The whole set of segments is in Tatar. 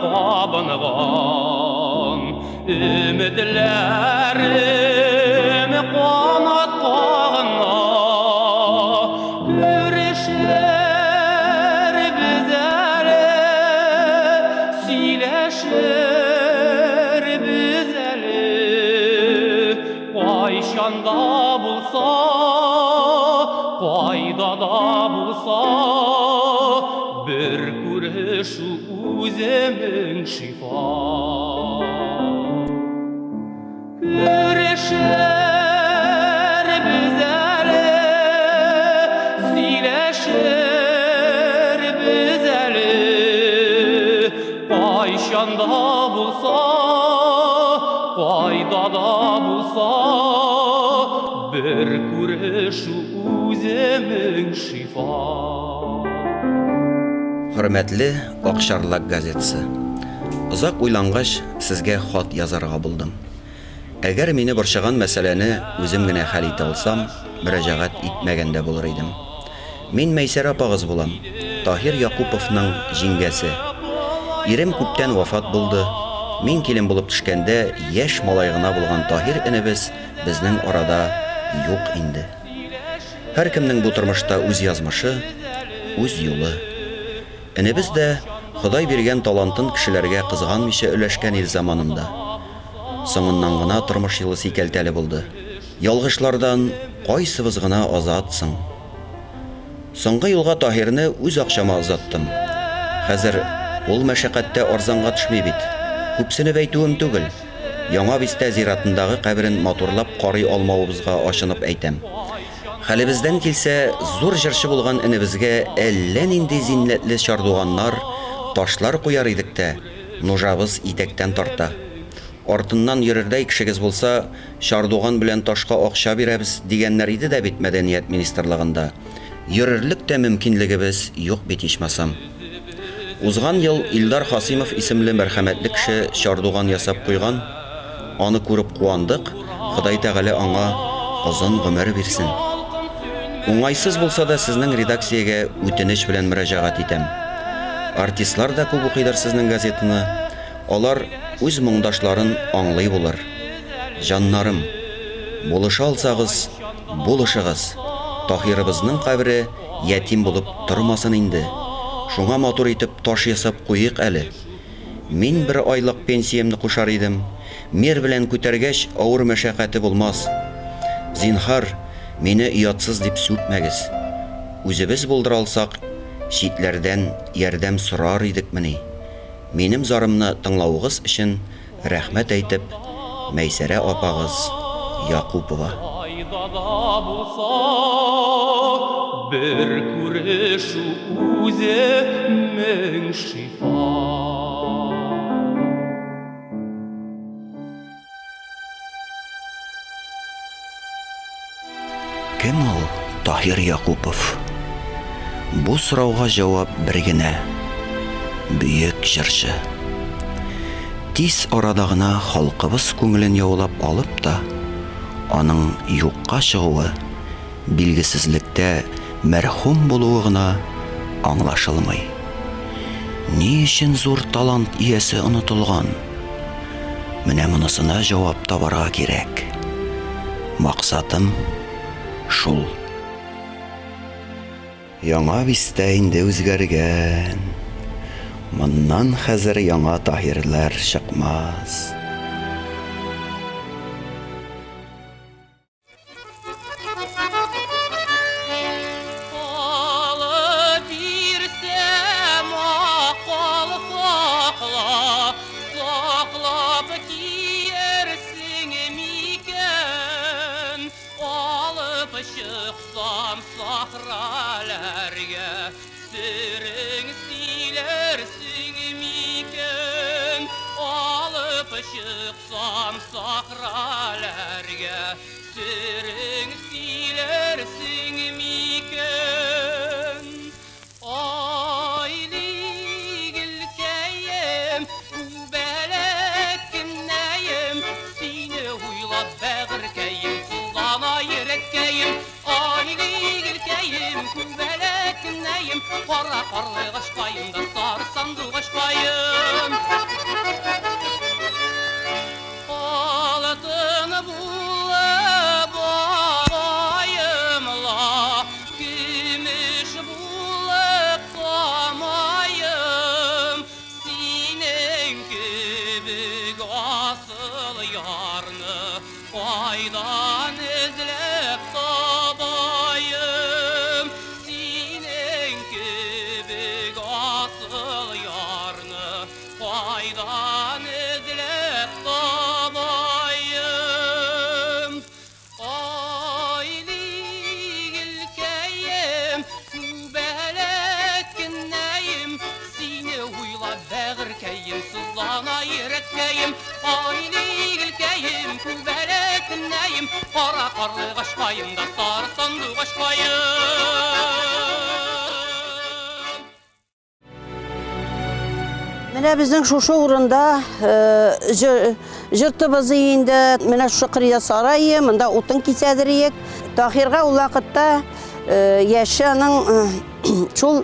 qabınğan Ümidlərim qanat qağına Görüşər bizəli Siləşər bizəli Qayşanda bulsa Qaydada bulsa Bir görüş üzümün şifa Görüşər bizəli Siləşər bizəli Qayşanda bulsa Qaydada bulsa Bir görüş üzümün şifa Hürmetli Akşarlak gazetesi. Uzak uylangach sizge xat yazarga buldum. Eğer meni borçagan meseleni özüm gene hal ite alsam, müracaat etmegende bulur idim. Min Meysera apağız bulam, Tahir Yakupov'ның jingesi. Irim küpten vafat buldu. Min kilim bulup düşkende yaş malaygına bulgan Tahir inimiz bizning orada yok indi. Her kimning bu turmuşta öz yazmışı, öz yolu. Inimiz de Xuday bergen talantın kişilerge kızganmışa öleşken il zamanında. Soңundan gına turmuş yılı sikelteli buldu. Yalgışlardan qaysыбыз gına azatsың. Соңгы yılga Tahirni öz akşama azattım. Hazır ol meşakkatте arzanга düşmey bit. Köpsini beytuğum tügül. Яңа Бисте зиратындагы кабрин моторлап карый алмавыбызга ашынып әйтәм. Хәлебездән килсә, зур җырчы булган инебезгә әллә нинди зиннәтле чардуганнар, ташлар куяр идек тә, нужабыз итектән тарта. Артыннан йөрердәй кешегез булса, чардуган белән ташка акча бирәбез дигәннәр иде дә бит мәдәният министрлыгында. Йөрерлек тә мөмкинлегебез юк бит ичмасам. Узган ел Илдар Хасимов исемле мәрхәмәтле кеше чардуган ясап куйган. Аны күреп куандык. Худай Тәгалә аңа озын гомер бирсен. Уңайсыз булса да сезнең редакциягә үтенеч белән мөрәҗәгать итәм. Артистлар да күп укыйдыр сезнең газетаны. Алар үз моңдашларын аңлый булыр. Җаннарым, булыша алсагыз, булышыгыз. Таһирыбызның кабре ятим булып тормасын инде. Шуңа матур итеп таш ясап куйык әле. Мин бер айлык пенсиямны кушар идем. Мер белән күтәргәч авыр мәшәкате булмас. Зинһар, мине уятсыз дип сүкмәгез. Үзебез булдыра алсак, читләрдән ярдәм сорар идек мени. Минем зарымны тыңлауыгыз өчен рәхмәт әйтеп, Мәйсәрә апагыз Якупова. Bir күреш үземнең шифа. Кем ул Tahir Якупов? Бу сорауга җавап бер генә. Бөек җырчы. Тиз арада гына халкыбыз күңелен яулап алып та, аның юкка чыгуы, билгесезлектә мәрхүм булуы гына аңлашылмый. Ни өчен зур талант иясе онытылган? Менә монысына җавап табарга кирәк. Максатым шул. Яңа Бисте инде үзгәргән. Моннан хәзер яңа Таһирләр чыкмас. Çıksam sahralarga sürün silersin miken alıp çıksam sahralarga sürün silersin miken ayli gülkeyim belekneyim seni uylap bağırkeyim sulana yürekkeyim ayli gülkeyim belekneyim qara qarlı Kaydan izlep tabayım Sinin kübük asıl yarını Kaydan izlep tabayım Ayli ilkeyim Mübelek günneyim Seni uylap bağırkeyim Sızlana yüretkeyim Ayli ilkeyim Mübelek günneyim Kara karlı kaşkayım da sarı sandı kaşkayım Mine bizim şu uğrunda jırtımızı indi, mine şu kırıya sarayı, mında otun kisediriyik. Tahirga o vakitte yaşayanın çol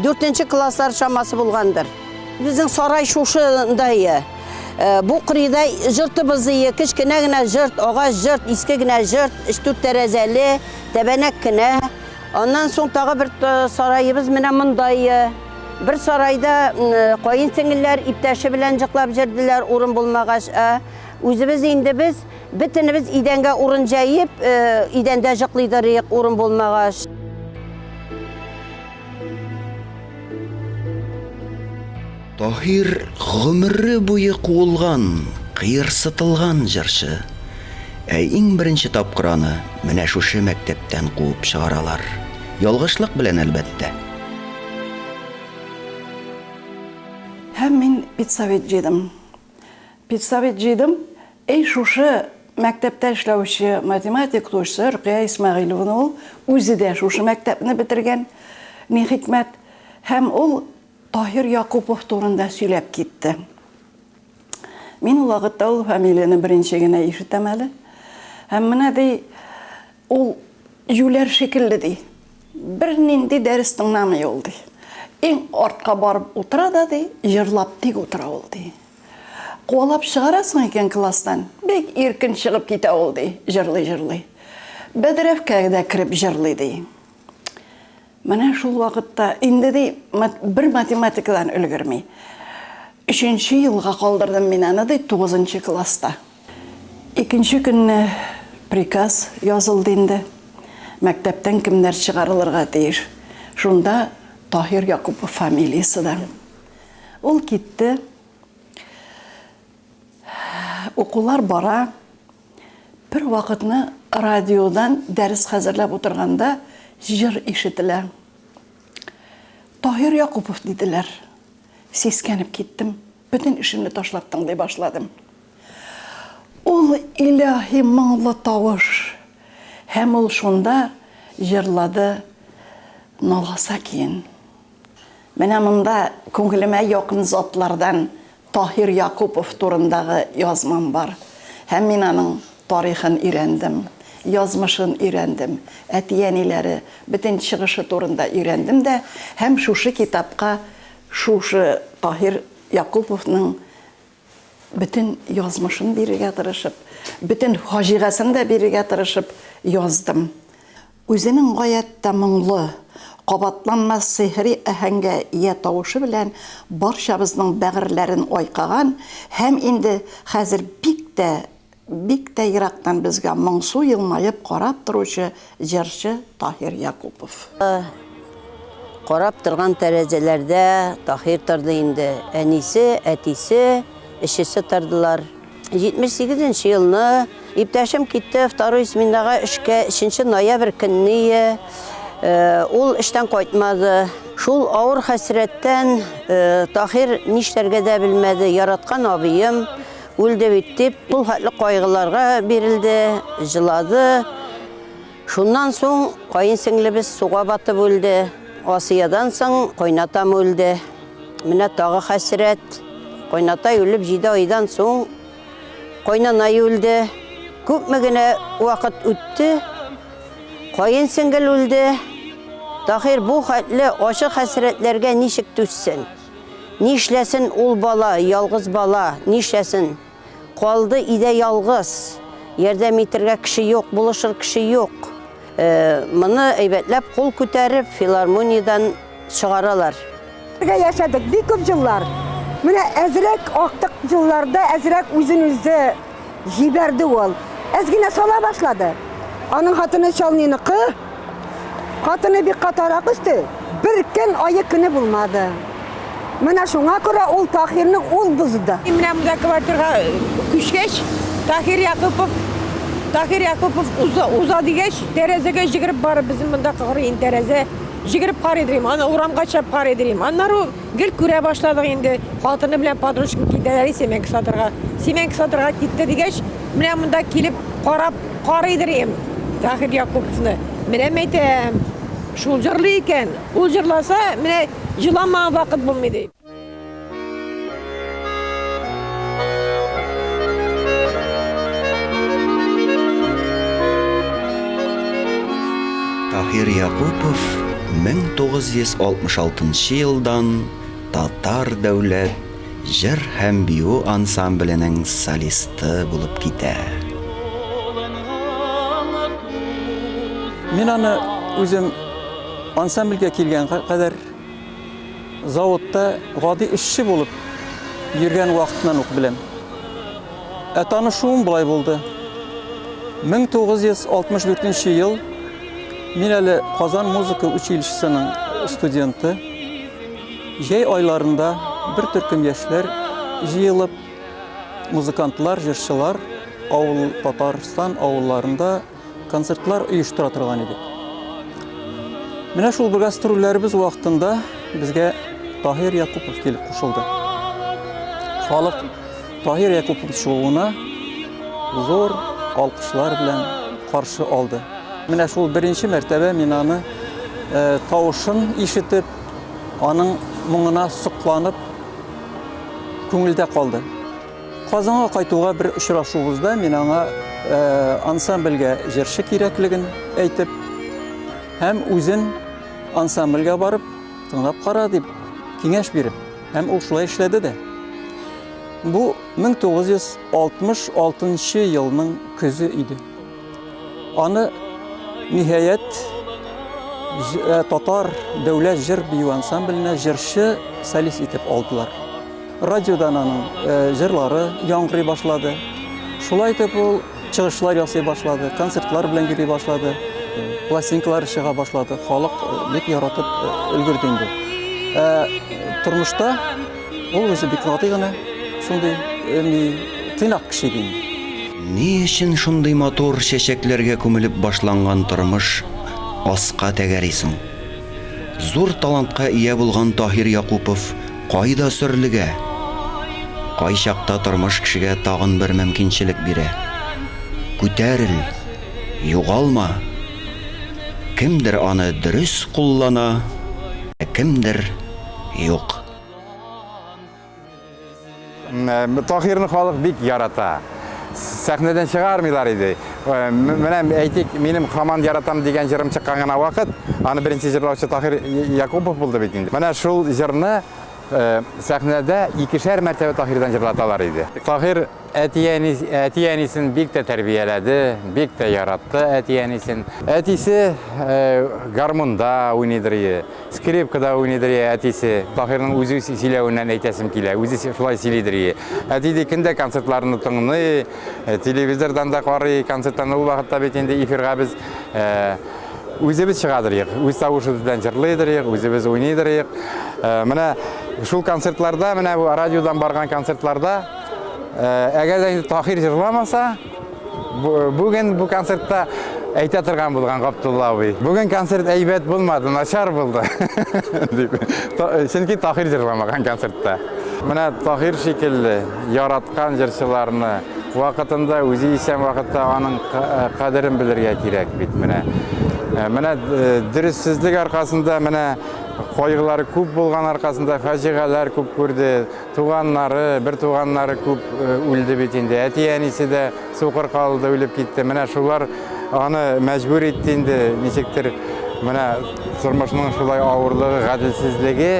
4. klaslar şaması bulgandır. Bizim saray şuşundayı. Bu kırıda jırtımızı kiçkine jırt, ağaç jırt, iskine jırt, 3 terezeli, tebenek kine. Ondan sonra tağı bir sarayımız mine mındayı. Bir sarayda koyun singiller iptaşı bilen jıklap jirdiler urun bulmagaç. Özümüz indi biz bitinimiz idenge urun jayıp idende jıklıydarıyık urun bulmagaç. Tahir gümürü boyu kuulgan, kıyırsıtılgan jırşı. Eң birinci tapkıranı mine şuşu mektepten kuup çağıralar. Yolgışlık bilen elbette. Hem men pitsavetçiydim. Pitsavetçiydim. Şuşu mektepte işlevçi matematik doçысы Rukiya İsmailовна ol özü de şuşu mektebini bitirgen. Ne hikmet. Hem ol Tahir Yakupov turunda söylep gitti. Men o vaqtda ol familiyani birinchi gene eshitamali. Hem mene dey ol yüler şekilli dey. Bir nindi derstin namı oldu. En ortqa barıp oturada dey, jırlap tek otura oldu. Qo'lab шығарасың ekan klassdan. Bek erkin шығып kete oldu, jırlı. Bedirevkaga kirib jırlı dey. Mana şu vaqtda endi dey bir matematikadan ulgurmay. 3-chi yılga qoldirdim men ana dey 9-chi klassda. Ikinci günü prikaz yazıldı endi. Mektepten kimler çıkarılırga deyir. Şunda Tahir Yakupov familiyasıdan. Ol gitti. Okullar bara. Bir vakitni radyodan ders hazırlap oturganda jır işitiler. Tahir Yakupov dediler. Seskenip gittim. Bütün işimni taşlap tınlay başladım. Ol ilahi mağlı tavuş. Hem ol şunda jırladı. Nalasa keyin. Mene mında көңіліме yakın zatlardan Tahir Yakupov turundağı yazmam var. Hem men anın tarixin öğrendim, yazmışın öğrendim, etiyenileri, bütün çıkışı turunda öğrendim de hem şuşu kitapka şuşu Tahir Yakupov'nun bütün yazmışın biriga tırışıp, bütün hacigasını da biriga tırışıp yazdım. Özünün gayet de mыңlı, qabatlanmaz sehri ahenge iya tavışı bilen barşabızның bägirlerin oyqagan hem indi hazır bik de Irak'tan bizge mыңсу yılmayıp qarap turuşu jırçı Tahir Yakupov. Qarap turgan terezelerde Tahir turdu indi. Enisi, etisi, işisi turdular. 78-ci yılını iptaşım gitti, vторой smendaga işke 3 noyabr günü ol işten qaytmadı. Şul ağır hasretten Tahir nişlerge de bilmedi. Yaratkan abiyim öldü bitip bu hatlı kaygılarga berildi, jıladı. Şundan soň kayın singlimiz suğa batıp öldü. Asiyadan soň qaynatam öldü. Mine tağı hasret. Qaynatay ölüp 7 aydan soň qaynanay öldü. Köpmegine vakit öttü. Kayın singil öldü. Tahir bu hatlı aşık hasretlerge nişik düşsün. Nişlesin ol bala, yalğız bala, nişlesin. Qaldı ide yalğız. Yerde mitirge kişi yok, buluşur kişi yok. Mını eybetlep kol küterip filarmoniyadan çıgaralar. Yaşadık bir köp yıllar. Mine ezrek aktık yıllarda ezrek üzünüzde jiberdi ol. Ezgine sola başladı. Onun hatını çalnıyınıkı, hatını bir katarak üstü. Bir gün ayı günü bulmadı. Mına şuna göre ol Tahir'ini ol buzdu. Mine bu kvartira küşkeş, Tahir Yakupov uzadı geç, terezege jigirip barı bizim bunda kırıyın tereze. Jigirip kar edireyim, ana uğramga çap kar edireyim. Anları gel küre başladık indi. Hatını bilen padroşkin gideleri Semenk Satır'a gitti digeç. Mine bunda kilip kar edireyim Tahir Yakupov'unu. Mine meytem, şulcırlı iken, ulcırlasa mine yılama vakit bulmaydı. Tahir Yakupov 1966 yıldan Tatar Dövlət Jir һәм бию ансамблінің солисты болып китә. Мен аны өзім ансамбльге келген қадар заводта ғади ішші болып жүрген уақытынан ук білем. Танышуым бұлай болды. 1964 ел мен әлі Қазан музыка училищесінің студенті. Жай айларында bir türküm яшьләр җыелып, музыкантлар, җырчылар авыл Татарстан авылларында концертлар оештыра торган идек. Менә шул бер гастрольләребез вакытында безгә Tahir Yakupov килеп кушылды. Халык Tahir Yakupov шоуына зур алкышлар белән каршы алды. Менә шул беренче мәртәбә мин аны тавышын ишетеп, аның моңына сокланып күңелдә калды. Казанга кайтуга бер очрашуыбызда мин аңа ансамбльгә җырчы кирәклеген әйтеп, һәм үзен ансамбльгә барып тыңлап кара дип киңәш биреп, һәм ул шулай эшләде дә. Бу 1966 елның көзе иде. Аны ниһаять Татар Дәүләт җыр бию ансамбленә җырчы солист итеп алдылар. Радиодан аның җырлары яңгырый башлады. Шулай итеп ул чыгышлар ясый башлады, концертлар белән йөри башлады, пластинкалар чыга башлады. Халык бик яратып өлгерде инде. Тормышта ул үзе бик гади гына шундый тыйнак кеше иде. Ни өчен шундый матур чәчәкләргә күмелеп башланган тормыш аска тәгәрисең? Зур талантка ия булган Tahir Yakupov кайда сөрлегә? Кай чакта тормыш кешегә тагын бер мөмкинчелек бирә? Күтәрел, югалма. Кемдер аны дөрес куллана, кемдер юк. Tahir'ni халык бик ярата. Сәхнәдән чыгармыйлар иде. Менә әйтик, минем команд яратам дигән җырым чыккан гына вакыт, аны беренче җырлаучы Tahir Yakupov булды бит инде. Менә шул җырны сәхнәдә икешәр мәртәбә Tahir'дан җырлаталар иде. Tahir әтиәнисен бик тә тәрбияләде, бик тә яратты әтиәнисен. Әтисе гармунда уйныйдыр, скрипкада уйныйдыр әтисе. Tahir'ның үзе сөйләвеннән әйтәсем килә, үзе шулай сөйлидер. Әти киндә концертларны тыңлый, телевизордан да карый, концертларны ул вакытта бит инде эфирга без үзебез чыгадырык, үз тавышыбыз белән җырлыйдырык, үзебез уйныйдырык. Менә шул концертларда, менә бу радиодан барган концертларда әгәр дә Tahir җырламаса, бүген бу концертта әйтә торган булган Габдулла абый. Бүген концерт әйбәт булмады, начар булды. Чөнки Tahir җырламаган концертта. Менә Tahir шикелле яраткан җырчыларны вакытында, үзе исән вакытта аның кадерен белергә кирәк бит. Менә дөрессезлек аркасында, менә кайгылары күп булган аркасында фаҗигалар күп күрде. Туганнары, бер туганнары күп үлде бит инде. Әти-әнисе дә сукыр калды, үлеп китте. Менә шулар аны мәҗбүр итте инде, ничектер. Менә тормышның шулай авырлыгы, гаделсезлеге,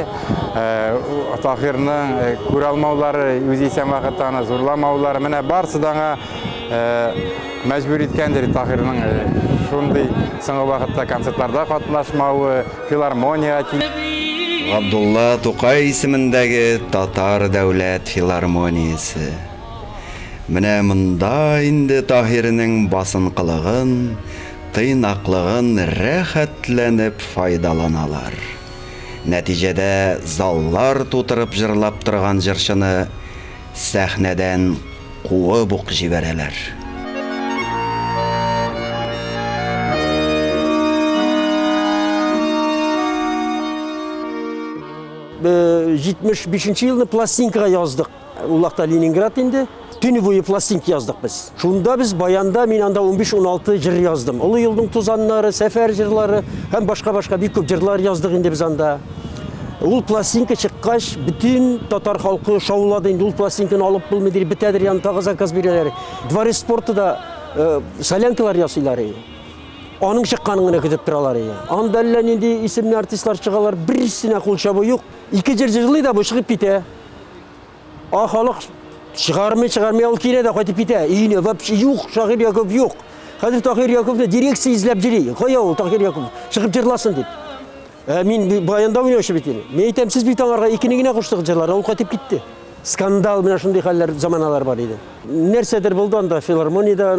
Tahir'ның күрә алмаулары, үзе исән вакытта аны зурламаулары, менә барсы да аңа мәҗбүр иткәндер Tahir'ның шундый соңгы вакытта концертларда катнашмавы, филармониягә Габдулла Тукай исемендәге Татар дәүләт филармониясе. Менә монда инде Таһирның басынкылыгын, тыйнаклыгын рәхәтләнеп файдаланалар. Нәтиҗәдә заллар тутырып җырлап торган җырчыны сәхнәдән куып ук җибәрәләр. 75 елны пластинкага яздык. Улакта Ленинград инде. Түні бойы пластинка яздык біз. Шунда біз баянда мен анда 15-16 жыр яздым. Улы елдің тузаннары, сәфәр жырлары, һәм башка бик көп жырлар яздык инде біз анда. Ул пластинка чыккач, бүтін татар халкы шаулады инде. Ул пластинканы алып булмыйдыр, бетәдер, яны тагы заказ бирәләр. Дворец спортыда солянкалар ясыйлар. Аның чыкканын гына көтүп торалар. Анда әллә нинди исемле артистлар чыгалар, берсенә кул чабы юк. Ике жыр җырлый да бу чыгып китә. Халык чыгармый ал кире да кайтып китә. Өйне вообще юк, Шагир Яков юк. Хәзер Таһир Яковны дирекция изләп җыри. Кая ул Таһир Яков? Чыгып җырласын дип. Мин баянда уйнаучы бит инде. Мен әйтәм, сез бит аңарга икене генә куштык җырлар, ул кайтып китте. Скандал менә шундый хәлләр, заманалар бар иде. Нәрсәдер булды анда филармониядә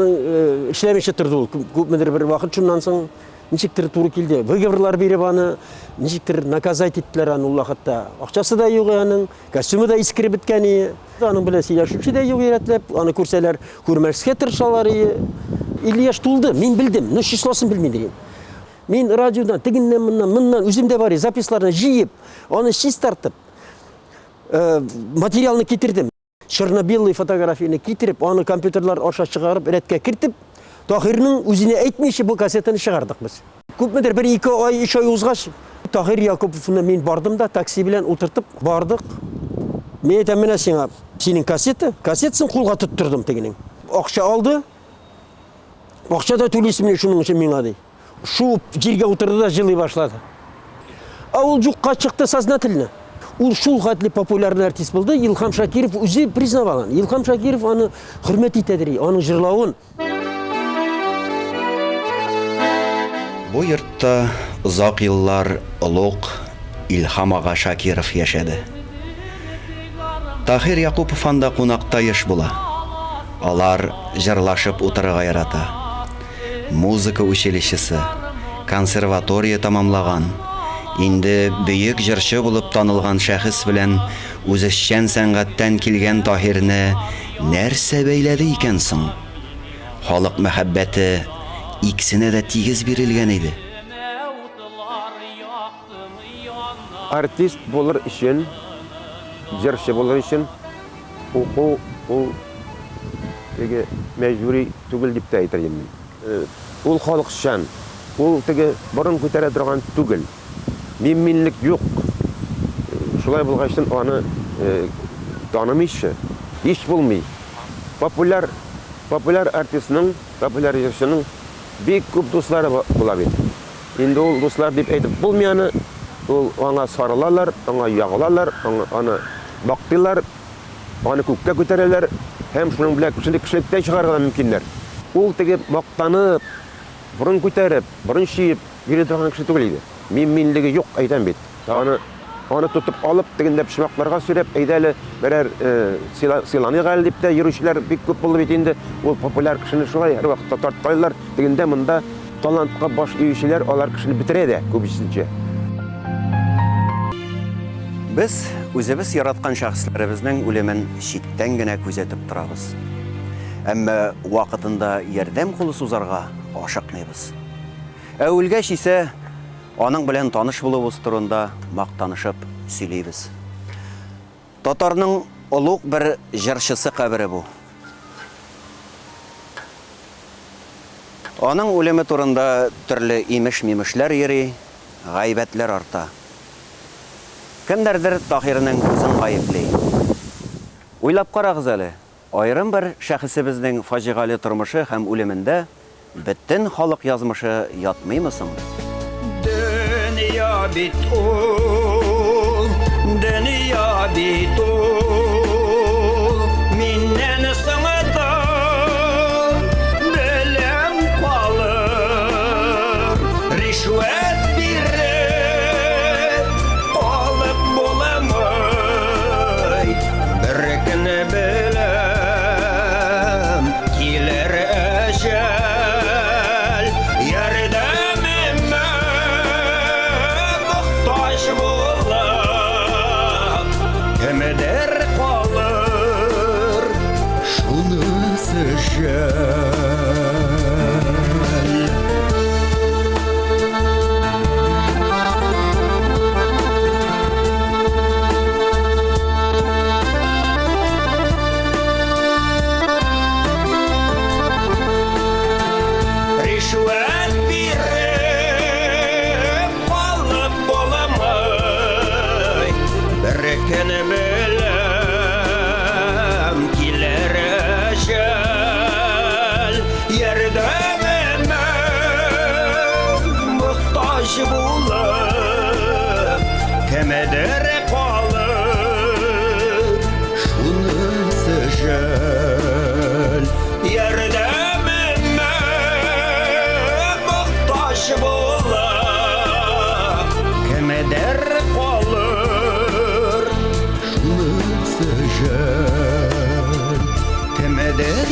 эшләмичә торды ул. Күпмедер бер вакыт шуннан соң ничектер туры килде. Выговорлар биреп аны, ничектер наказать иттеләр аны ул вакытта. Акчасы да юк аның, костюмы да искире биткән иде. Аның белән сөйләшүче дә юк ирәтләп, аны күрсәләр, күрмәскә тырышалар иде. 50 яшь тулды, мин белдем, но числосын белмидем. Мин радиодан тегеннән моннан үземдә бар записларны җыеп, аны чист тартып материалны китердем. Черно-белый фотографияны китереп, аны компьютерлар аша чыгарып, рәткә кертеп, Таһирның үзенә әйтмичә бу кассетаны чыгардык без. Күпмедер 1-2 ай, 3 ай узгач, Таһир Якововны мин бардым да, такси белән утыртып бардык. Мен әйтәм, менә сиңа, синең кассетасын кулга тоттырдым тегенең. Акча алды. Акча да түлисем шуның өчен миңа ди. Шу җиргә утырды да җырлый башлады. Ул юкка чыкты сознательно. Ул шул хәтле популярный артист булды. Илһам Шакиров үзе признаваган. Илһам Шакиров аны хөрмәт итәдер, аның җырлавын. Бу йортта озак еллар олуг Илһам ага Шакиров яшәде. Таһир Якупов анда кунакта еш була. Алар җырлашып утырырга ярата. Музыка училищесы, консерватория тамамлаган. Инде бөек җырчы булып танылган шәхес белән үзешчән сәнгатьтән килгән Таһирне нәрсә бәйләде икән соң? Халык мәхәббәте икесенә дә тигез бирелгән иде. Артист булыр өчен, җырчы булыр өчен уку ул теге мәҗбүри түгел дип тә әйтәм мин. Ул халыкчан, ул теге борын күтәрә торган түгел. Минлек юк. Шулай булгачтан аны танымыйчы, һич булмый. Популяр артистның, популяр җырчының бик күп дуслары була бит. Инде ул дуслар дип әйтеп булмый аны. Ул аңа сарылалар, аңа ягылалар, аны бактылар, аны күккә күтәрәләр, һәм шуның белән кешелектән чыгарга мөмкиннәр. Ул теге мактанып, борын күтәреп, борын чиеп йөри торган кеше түгел иде. Минлеге юк әйтәм бит. Аны тотып алып, тегендә пишмакларга сөрәп, әйдәле берәр сыйланыйк әле дип тә йөрүчеләр бик күп булды бит инде. Ул популяр кешене шулай һәр вакытта тарткайлар, тегендә монда талантка баш иючеләр алар кешене битерә дә күбесенчә. Без үзебез яраткан шәхесләребезнең үлемен читтән генә күзәтеп торабыз. Әмма вакытында ярдәм кулы сузарга ашыкмыйбыз. Үлгәч исә аның белән таныш булуыбыз турында мактанышып сөйлибез. Татарның олуг бер җырчысы кабере бу. Аның үлеме турында төрле имеш-мимешләр йөри, гайбәтләр арта. Кемдердер Таһирның үзен гаеплей. Уйлап карагыз әле, аерым бер шәхесебезнең фаҗигале тормышы һәм үлемендә бөтен халык язмышы ятмыймы соң? Dünya bit ol, dünya bit ol, minnen sığıda belem kalır, rişvet birer, alı kemeder kalır şunысы jäl. Rüşvet birip kalıp bolamay, berkeni bilem kiler ecel. Yerdemime muhtaç bulup kemeder kalır şunысы jäl. Yerdemime muhtaç bulup kemeder kalır şunысы jäl. Kemeder